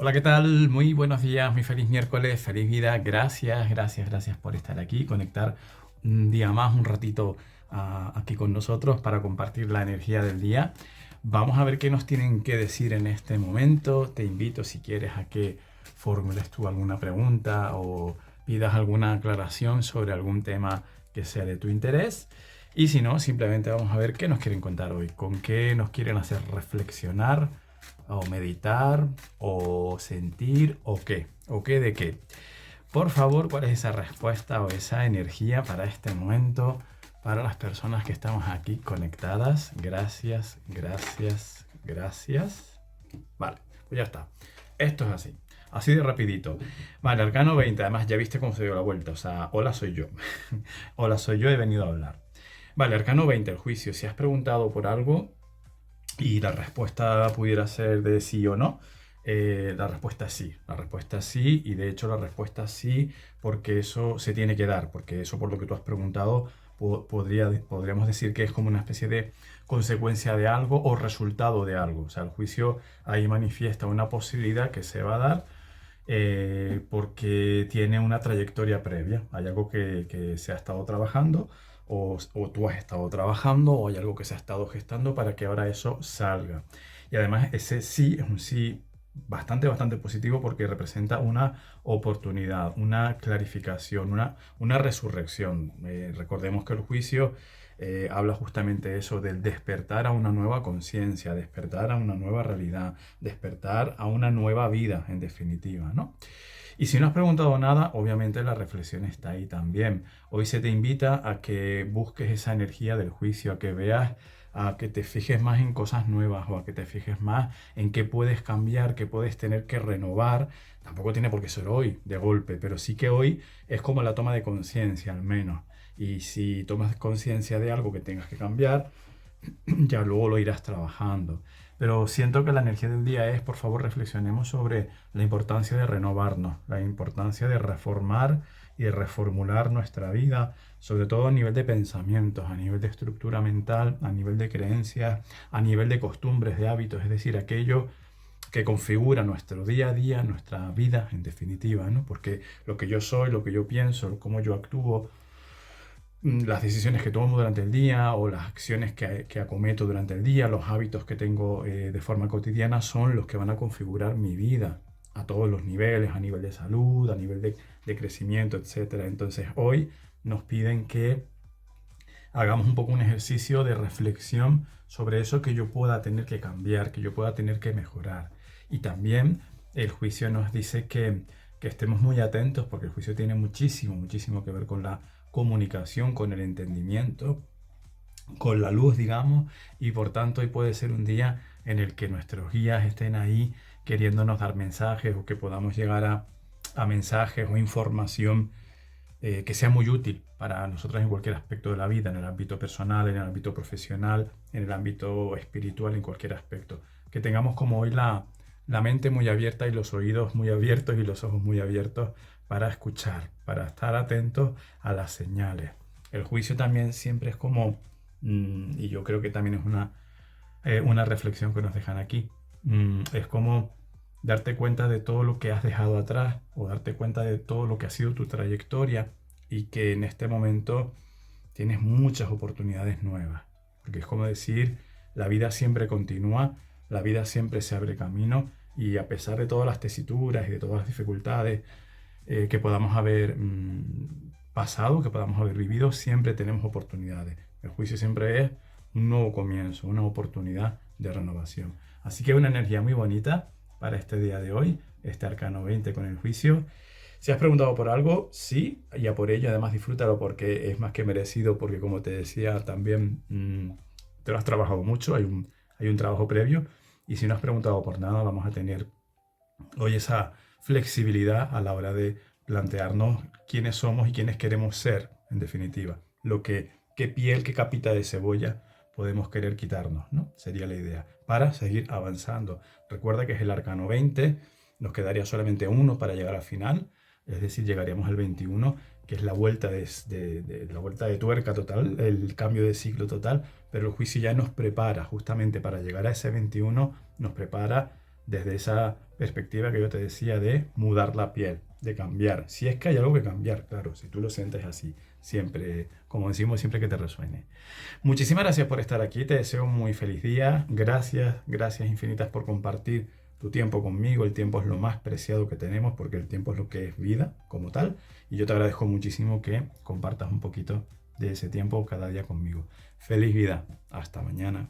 Hola, ¿qué tal? Muy buenos días, muy feliz miércoles, feliz vida. Gracias por estar aquí, conectar un día más, un ratito aquí con nosotros para compartir la energía del día. Vamos a ver qué nos tienen que decir en este momento. Te invito, si quieres, a que formules tú alguna pregunta o pidas alguna aclaración sobre algún tema que sea de tu interés. Y si no, simplemente vamos a ver qué nos quieren contar hoy, con qué nos quieren hacer reflexionar o meditar o sentir o qué de qué. Por favor, ¿cuál es esa respuesta o esa energía para este momento, para las personas que estamos aquí conectadas? Gracias. Vale, pues ya está. Esto es así. Así de rapidito. Vale, Arcano 20. Además, ya viste cómo se dio la vuelta. O sea, hola, soy yo. Hola, soy yo, he venido a hablar. Vale, Arcano 20, el juicio. Si has preguntado por algo, y la respuesta pudiera ser de sí o no, la respuesta es sí. La respuesta es sí, y de hecho la respuesta es sí porque eso se tiene que dar, porque eso, por lo que tú has preguntado, podríamos decir que es como una especie de consecuencia de algo o resultado de algo. O sea, el juicio ahí manifiesta una posibilidad que se va a dar porque tiene una trayectoria previa. Hay algo que se ha estado trabajando o tú has estado trabajando o hay algo que se ha estado gestando para que ahora eso salga. Y además ese sí es un sí bastante positivo porque representa una oportunidad, una clarificación, una resurrección. Recordemos que el juicio habla justamente de eso, del despertar a una nueva conciencia, despertar a una nueva realidad, despertar a una nueva vida, en definitiva, ¿no? Y si no has preguntado nada, obviamente la reflexión está ahí también. Hoy se te invita a que busques esa energía del juicio, a que veas, a que te fijes más en cosas nuevas o a que te fijes más en qué puedes cambiar, qué puedes tener que renovar. Tampoco tiene por qué ser hoy, de golpe, pero sí que hoy es como la toma de conciencia, al menos. Y si tomas conciencia de algo que tengas que cambiar, ya luego lo irás trabajando. Pero siento que la energía del día es, por favor, reflexionemos sobre la importancia de renovarnos, la importancia de reformar y de reformular nuestra vida, sobre todo a nivel de pensamientos, a nivel de estructura mental, a nivel de creencias, a nivel de costumbres, de hábitos, es decir, aquello que configura nuestro día a día, nuestra vida, en definitiva, ¿no? Porque lo que yo soy, lo que yo pienso, cómo yo actúo, las decisiones que tomo durante el día o las acciones que acometo durante el día, los hábitos que tengo de forma cotidiana son los que van a configurar mi vida a todos los niveles, a nivel de salud, a nivel de crecimiento, etcétera. Entonces hoy nos piden que hagamos un poco un ejercicio de reflexión sobre eso que yo pueda tener que cambiar, que yo pueda tener que mejorar. Y también el juicio nos dice que estemos muy atentos porque el juicio tiene muchísimo que ver con la comunicación, con el entendimiento, con la luz, digamos, y por tanto hoy puede ser un día en el que nuestros guías estén ahí queriéndonos dar mensajes o que podamos llegar a mensajes o información que sea muy útil para nosotros en cualquier aspecto de la vida, en el ámbito personal, en el ámbito profesional, en el ámbito espiritual, en cualquier aspecto. Que tengamos como hoy la mente muy abierta y los oídos muy abiertos y los ojos muy abiertos para escuchar, para estar atentos a las señales. El juicio también siempre es como, y yo creo que también es una reflexión que nos dejan aquí, es como darte cuenta de todo lo que has dejado atrás o darte cuenta de todo lo que ha sido tu trayectoria y que en este momento tienes muchas oportunidades nuevas. Porque es como decir, la vida siempre continúa, la vida siempre se abre camino y a pesar de todas las tesituras y de todas las dificultades que podamos haber pasado, que podamos haber vivido, siempre tenemos oportunidades. El juicio siempre es un nuevo comienzo, una oportunidad de renovación. Así que una energía muy bonita para este día de hoy, este Arcano 20 con el juicio. Si has preguntado por algo, sí, y a por ello además disfrútalo porque es más que merecido, porque como te decía también te lo has trabajado mucho, hay un trabajo previo, y si no has preguntado por nada, vamos a tener hoy esa flexibilidad a la hora de plantearnos quiénes somos y quiénes queremos ser, en definitiva. Qué piel, qué capita de cebolla podemos querer quitarnos, ¿no? Sería la idea, para seguir avanzando. Recuerda que es el arcano 20, nos quedaría solamente uno para llegar al final, es decir, llegaríamos al 21, que es la vuelta la vuelta de tuerca total, el cambio de ciclo total, pero el juicio ya nos prepara justamente para llegar a ese 21, nos prepara desde esa perspectiva que yo te decía de mudar la piel, de cambiar. Si es que hay algo que cambiar, claro, si tú lo sientes así, siempre, como decimos, siempre que te resuene. Muchísimas gracias por estar aquí, te deseo un muy feliz día. Gracias, gracias infinitas por compartir tu tiempo conmigo. El tiempo es lo más preciado que tenemos porque el tiempo es lo que es vida como tal. Y yo te agradezco muchísimo que compartas un poquito de ese tiempo cada día conmigo. Feliz vida. Hasta mañana.